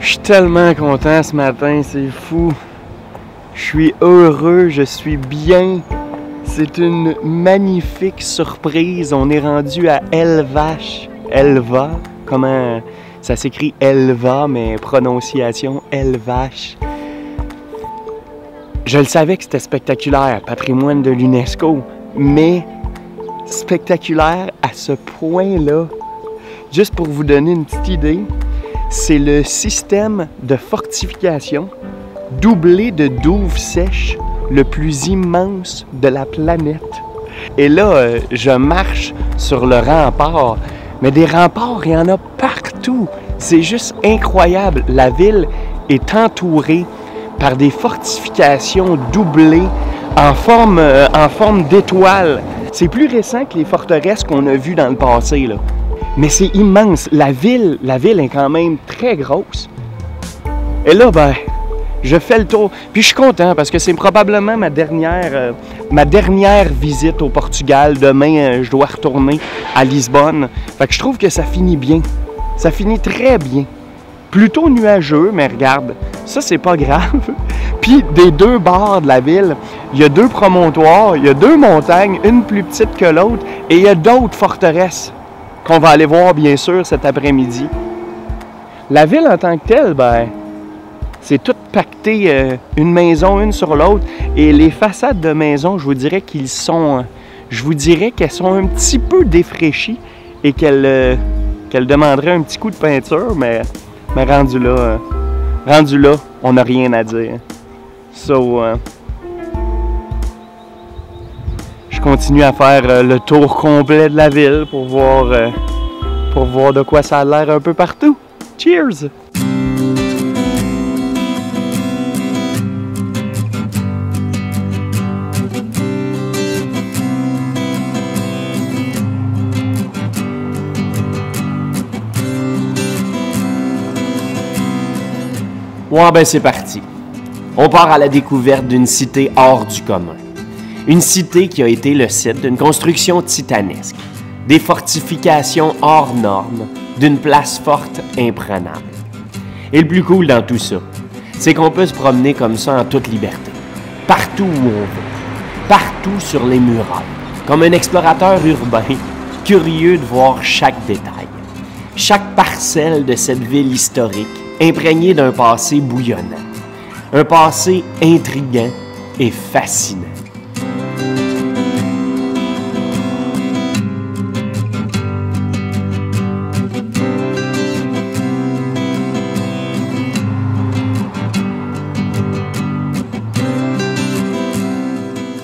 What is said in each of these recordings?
Je suis tellement content ce matin, c'est fou. Je suis heureux, je suis bien. C'est une magnifique surprise. On est rendu à Elva. Comment ça s'écrit Elva, mais prononciation Elvache. Je le savais que c'était spectaculaire, patrimoine de l'UNESCO, mais spectaculaire à ce point-là. Juste pour vous donner une petite idée, c'est le système de fortification doublé de douves sèches le plus immense de la planète. Et là, je marche sur le rempart, mais des remparts, il y en a partout. C'est juste incroyable. La ville est entourée par des fortifications doublées en forme d'étoile. C'est plus récent que les forteresses qu'on a vues dans le passé, là. Mais c'est immense. La ville est quand même très grosse. Et là, ben, je fais le tour. Puis je suis content parce que c'est probablement ma dernière visite au Portugal. Demain, je dois retourner à Lisbonne. Fait que je trouve que ça finit bien. Ça finit très bien. Plutôt nuageux, mais regarde, ça, c'est pas grave. Puis des deux bords de la ville, il y a deux promontoires, il y a deux montagnes, une plus petite que l'autre, et il y a d'autres forteresses qu'on va aller voir, bien sûr, cet après-midi. La ville en tant que telle, ben, c'est tout pacté, une maison, une sur l'autre. Et les façades de maisons, je vous dirais qu'elles sont un petit peu défraîchies et qu'elles demanderaient un petit coup de peinture, mais rendu là, on n'a rien à dire. Je continue à faire le tour complet de la ville pour voir de quoi ça a l'air un peu partout. Cheers! Ouais, ben c'est parti. On part à la découverte d'une cité hors du commun. Une cité qui a été le site d'une construction titanesque, des fortifications hors normes, d'une place forte imprenable. Et le plus cool dans tout ça, c'est qu'on peut se promener comme ça en toute liberté, partout où on veut, partout sur les murailles, comme un explorateur urbain, curieux de voir chaque détail, chaque parcelle de cette ville historique, imprégné d'un passé bouillonnant, un passé intriguant et fascinant.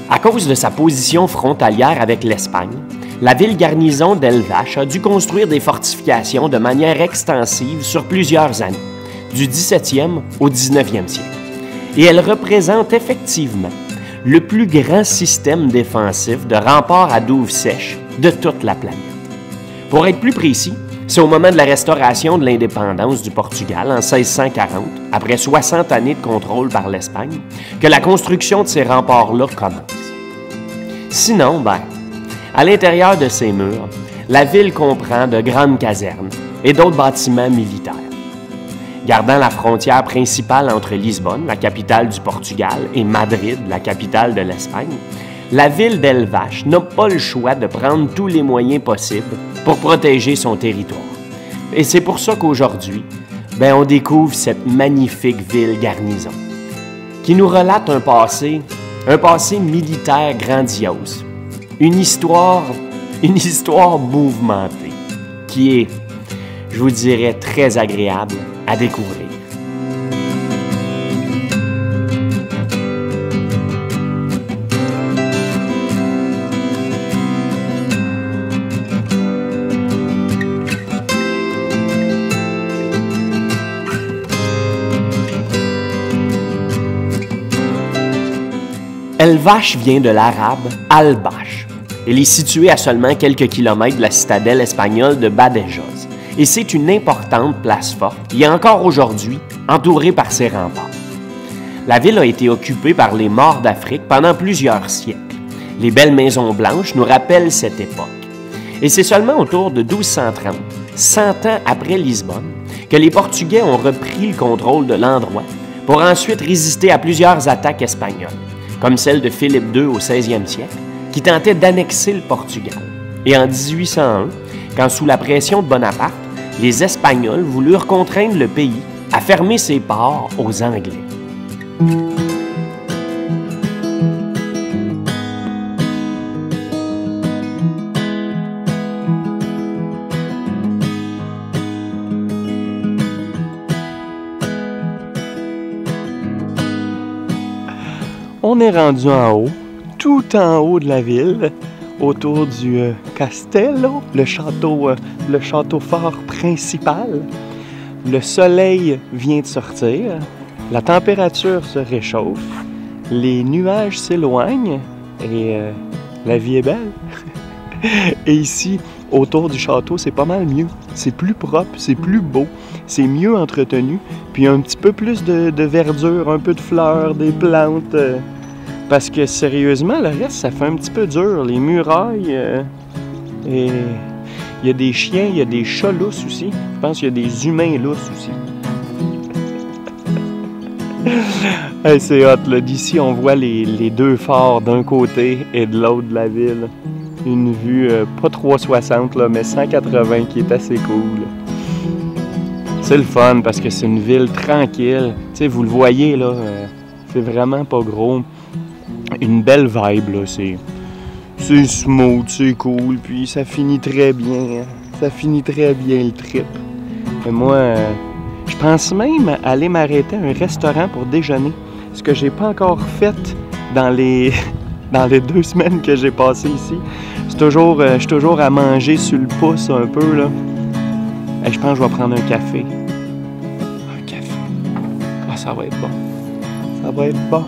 À cause de sa position frontalière avec l'Espagne, la ville garnison d'Elvache a dû construire des fortifications de manière extensive sur plusieurs années, du 17e au 19e siècle. Et elle représente effectivement le plus grand système défensif de remparts à douves sèches de toute la planète. Pour être plus précis, c'est au moment de la restauration de l'indépendance du Portugal en 1640, après 60 années de contrôle par l'Espagne, que la construction de ces remparts-là commence. Sinon, à l'intérieur de ces murs, la ville comprend de grandes casernes et d'autres bâtiments militaires. Gardant la frontière principale entre Lisbonne, la capitale du Portugal, et Madrid, la capitale de l'Espagne, la ville d'Elvache n'a pas le choix de prendre tous les moyens possibles pour protéger son territoire. Et c'est pour ça qu'aujourd'hui, on découvre cette magnifique ville garnison, qui nous relate un passé militaire grandiose, une histoire mouvementée, qui est, je vous dirais, très agréable à découvrir. Elvache vient de l'arabe al-Bash. Elle est située à seulement quelques kilomètres de la citadelle espagnole de Badajoz. Et c'est une importante place forte qui est encore aujourd'hui entourée par ses remparts. La ville a été occupée par les Maures d'Afrique pendant plusieurs siècles. Les belles maisons blanches nous rappellent cette époque. Et c'est seulement autour de 1230, 100 ans après Lisbonne, que les Portugais ont repris le contrôle de l'endroit pour ensuite résister à plusieurs attaques espagnoles, comme celle de Philippe II au 16e siècle, qui tentait d'annexer le Portugal. Et en 1801, quand sous la pression de Bonaparte, les Espagnols voulurent contraindre le pays à fermer ses ports aux Anglais. On est rendu en haut, tout en haut de la ville, autour du Castello, le château fort principal. Le soleil vient de sortir, la température se réchauffe, les nuages s'éloignent et la vie est belle. Et ici, autour du château, c'est pas mal mieux. C'est plus propre, c'est plus beau, c'est mieux entretenu, puis un petit peu plus de verdure, un peu de fleurs, des plantes. Parce que sérieusement, le reste, ça fait un petit peu dur. Les murailles, et il y a des chiens, il y a des chats lousses aussi. Je pense qu'il y a des humains lousses aussi. Hey, c'est hot, là. D'ici, on voit les deux forts d'un côté et de l'autre de la ville. Une vue, pas 360, là, mais 180 qui est assez cool. C'est le fun parce que c'est une ville tranquille. Tu sais, vous le voyez, là, c'est vraiment pas gros. Une belle vibe, là, c'est smooth, c'est cool, puis ça finit très bien, ça finit très bien le trip. Et moi, je pense même aller m'arrêter à un restaurant pour déjeuner, ce que j'ai pas encore fait dans les 2 semaines que j'ai passées ici. Je suis toujours à manger sur le pouce un peu, là. Et je pense que je vais prendre un café. Un café. Ah, ça va être bon. Ça va être bon.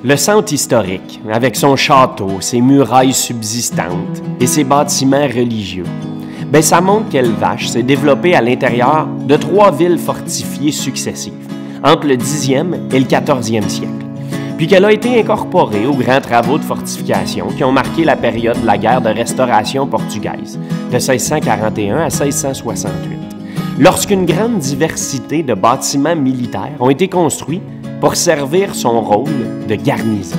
Le centre historique, avec son château, ses murailles subsistantes et ses bâtiments religieux, ça montre qu'Elvache s'est développé à l'intérieur de 3 villes fortifiées successives, entre le 10e et le 14e siècle, puis qu'elle a été incorporée aux grands travaux de fortification qui ont marqué la période de la guerre de restauration portugaise, de 1641 à 1668, lorsqu'une grande diversité de bâtiments militaires ont été construits pour servir son rôle de garnison.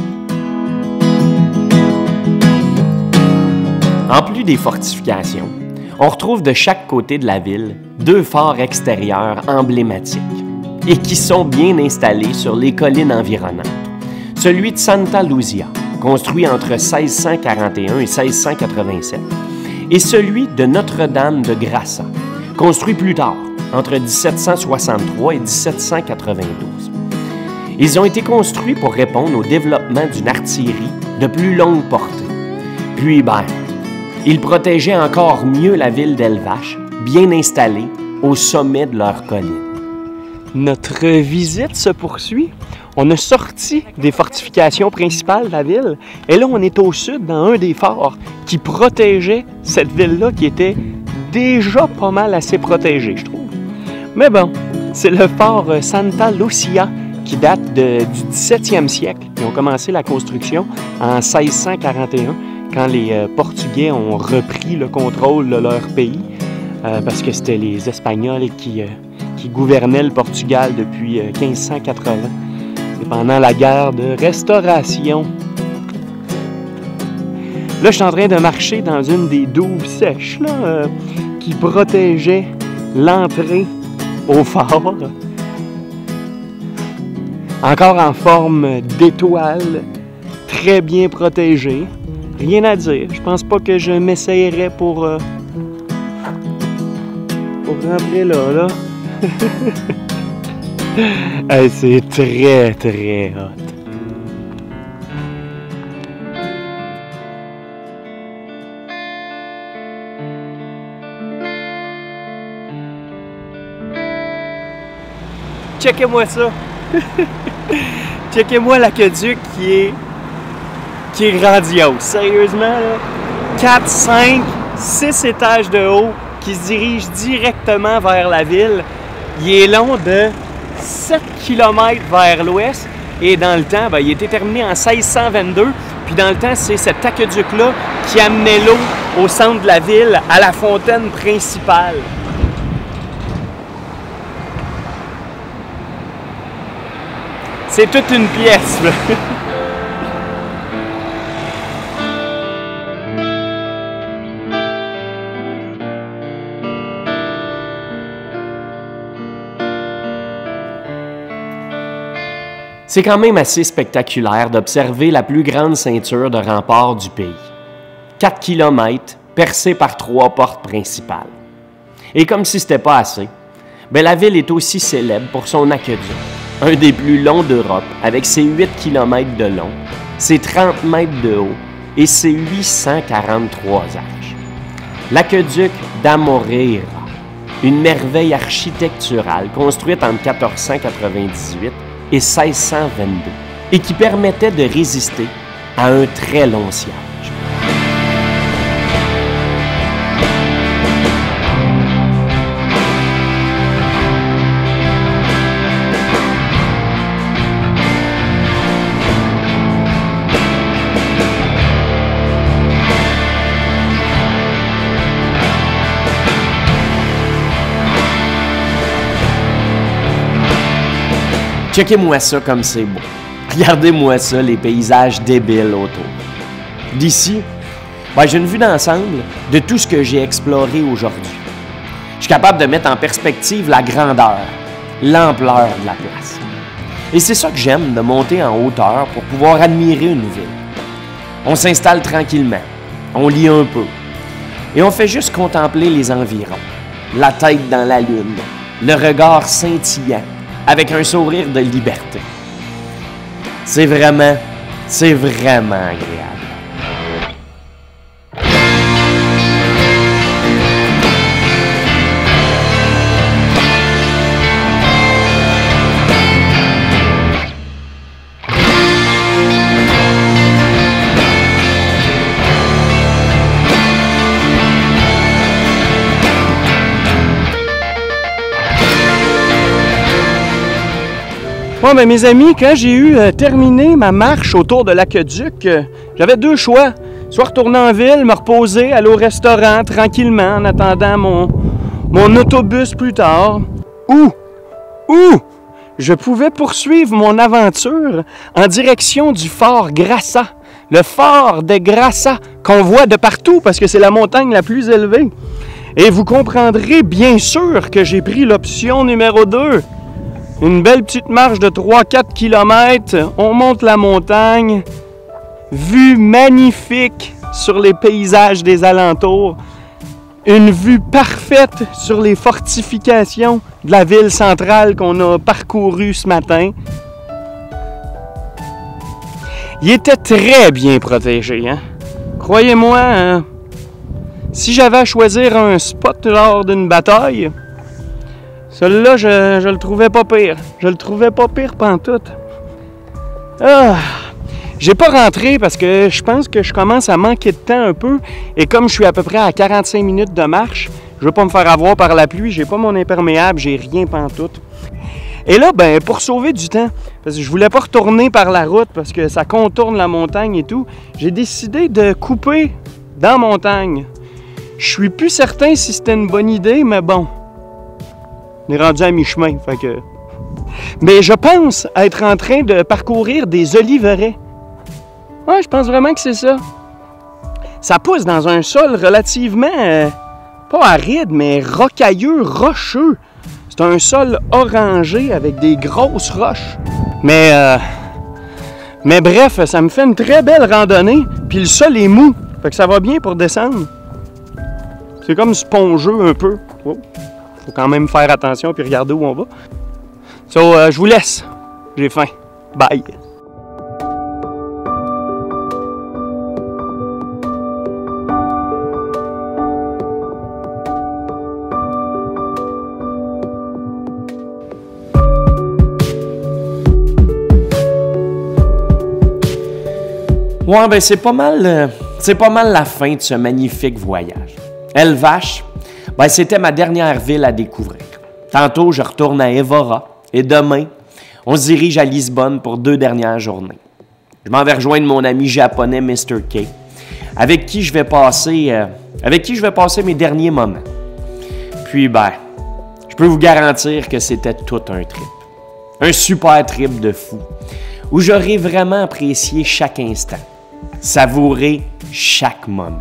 En plus des fortifications, on retrouve de chaque côté de la ville 2 forts extérieurs emblématiques et qui sont bien installés sur les collines environnantes. Celui de Santa Luzia, construit entre 1641 et 1687, et celui de Notre-Dame de Grassa, construit plus tard, entre 1763 et 1792. Ils ont été construits pour répondre au développement d'une artillerie de plus longue portée. Puis, ils protégeaient encore mieux la ville d'Elvache, bien installée au sommet de leur colline. Notre visite se poursuit. On a sorti des fortifications principales de la ville, et là, on est au sud, dans un des forts qui protégeait cette ville-là, qui était déjà pas mal assez protégée, je trouve. Mais bon, c'est le fort Santa Luzia, qui date du 17e siècle. Ils ont commencé la construction en 1641, quand les Portugais ont repris le contrôle de leur pays, parce que c'était les Espagnols qui gouvernaient le Portugal depuis 1580. C'est pendant la guerre de restauration. Là, je suis en train de marcher dans une des douves sèches là, qui protégeait l'entrée au fort. Encore en forme d'étoile, très bien protégée. Rien à dire. Je pense pas que je m'essayerais pour rentrer là. Hey, c'est très, très hot. Checkez-moi ça. Checkez-moi l'aqueduc qui est grandiose. Sérieusement, là, 4, 5, 6 étages de haut qui se dirige directement vers la ville. Il est long de 7 km vers l'ouest et dans le temps, il a été terminé en 1622 Puis dans le temps, c'est cet aqueduc-là qui amenait l'eau au centre de la ville, à la fontaine principale. C'est toute une pièce, là. C'est quand même assez spectaculaire d'observer la plus grande ceinture de remparts du pays. 4 km percée par 3 portes principales. Et comme si c'était pas assez, la ville est aussi célèbre pour son aqueduc, un des plus longs d'Europe, avec ses 8 km de long, ses 30 mètres de haut et ses 843 arches. L'aqueduc d'Amoreira, une merveille architecturale construite entre 1498 et 1622, et qui permettait de résister à un très long siège. Checkez-moi ça comme c'est beau. Regardez-moi ça, les paysages débiles autour. D'ici, j'ai une vue d'ensemble de tout ce que j'ai exploré aujourd'hui. Je suis capable de mettre en perspective la grandeur, l'ampleur de la place. Et c'est ça que j'aime, de monter en hauteur pour pouvoir admirer une ville. On s'installe tranquillement, on lit un peu, et on fait juste contempler les environs, la tête dans la lune, le regard scintillant, avec un sourire de liberté. C'est vraiment agréable. Bon, mes amis, quand j'ai eu terminé ma marche autour de l'aqueduc, j'avais deux choix. Soit retourner en ville, me reposer, aller au restaurant tranquillement en attendant mon autobus plus tard. Ou je pouvais poursuivre mon aventure en direction du fort Grassa. Le fort de Grassa qu'on voit de partout parce que c'est la montagne la plus élevée. Et vous comprendrez bien sûr que j'ai pris l'option numéro 2. Une belle petite marche de 3-4 km, on monte la montagne, vue magnifique sur les paysages des alentours, une vue parfaite sur les fortifications de la ville centrale qu'on a parcourue ce matin. Il était très bien protégé, hein? Croyez-moi, hein? Si j'avais à choisir un spot lors d'une bataille, celui-là, je le trouvais pas pire. Je le trouvais pas pire pantoute. J'ai pas rentré parce que je pense que je commence à manquer de temps un peu. Et comme je suis à peu près à 45 minutes de marche, je veux pas me faire avoir par la pluie. J'ai pas mon imperméable, j'ai rien pantoute. Et là, pour sauver du temps, parce que je voulais pas retourner par la route parce que ça contourne la montagne et tout, j'ai décidé de couper dans la montagne. Je suis plus certain si c'était une bonne idée, mais bon. On est rendu à mi-chemin, fait que... Mais je pense être en train de parcourir des oliveraies. Ouais, je pense vraiment que c'est ça. Ça pousse dans un sol relativement... pas aride, mais rocailleux, rocheux. C'est un sol orangé avec des grosses roches. Mais bref, ça me fait une très belle randonnée. Puis le sol est mou, fait que ça va bien pour descendre. C'est comme spongeux un peu. Oh. Faut quand même faire attention puis regarder où on va. Je vous laisse. J'ai faim. Bye. Ouais, c'est pas mal la fin de ce magnifique voyage. Elvache, c'était ma dernière ville à découvrir. Tantôt, je retourne à Évora et demain, on se dirige à Lisbonne pour 2 dernières journées. Je m'en vais rejoindre mon ami japonais Mr. K, avec qui je vais passer mes derniers moments. Puis, je peux vous garantir que c'était tout un trip. Un super trip de fou, où j'aurais vraiment apprécié chaque instant, savouré chaque moment.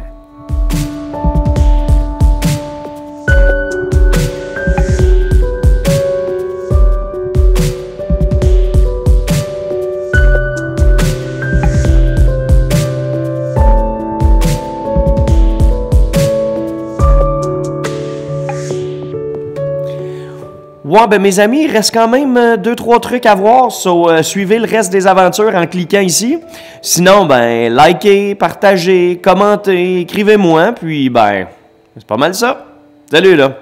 Ouais, ben mes amis, il reste quand même 2-3 trucs à voir, suivez le reste des aventures en cliquant ici. Sinon, likez, partagez, commentez, écrivez-moi, puis c'est pas mal ça. Salut là!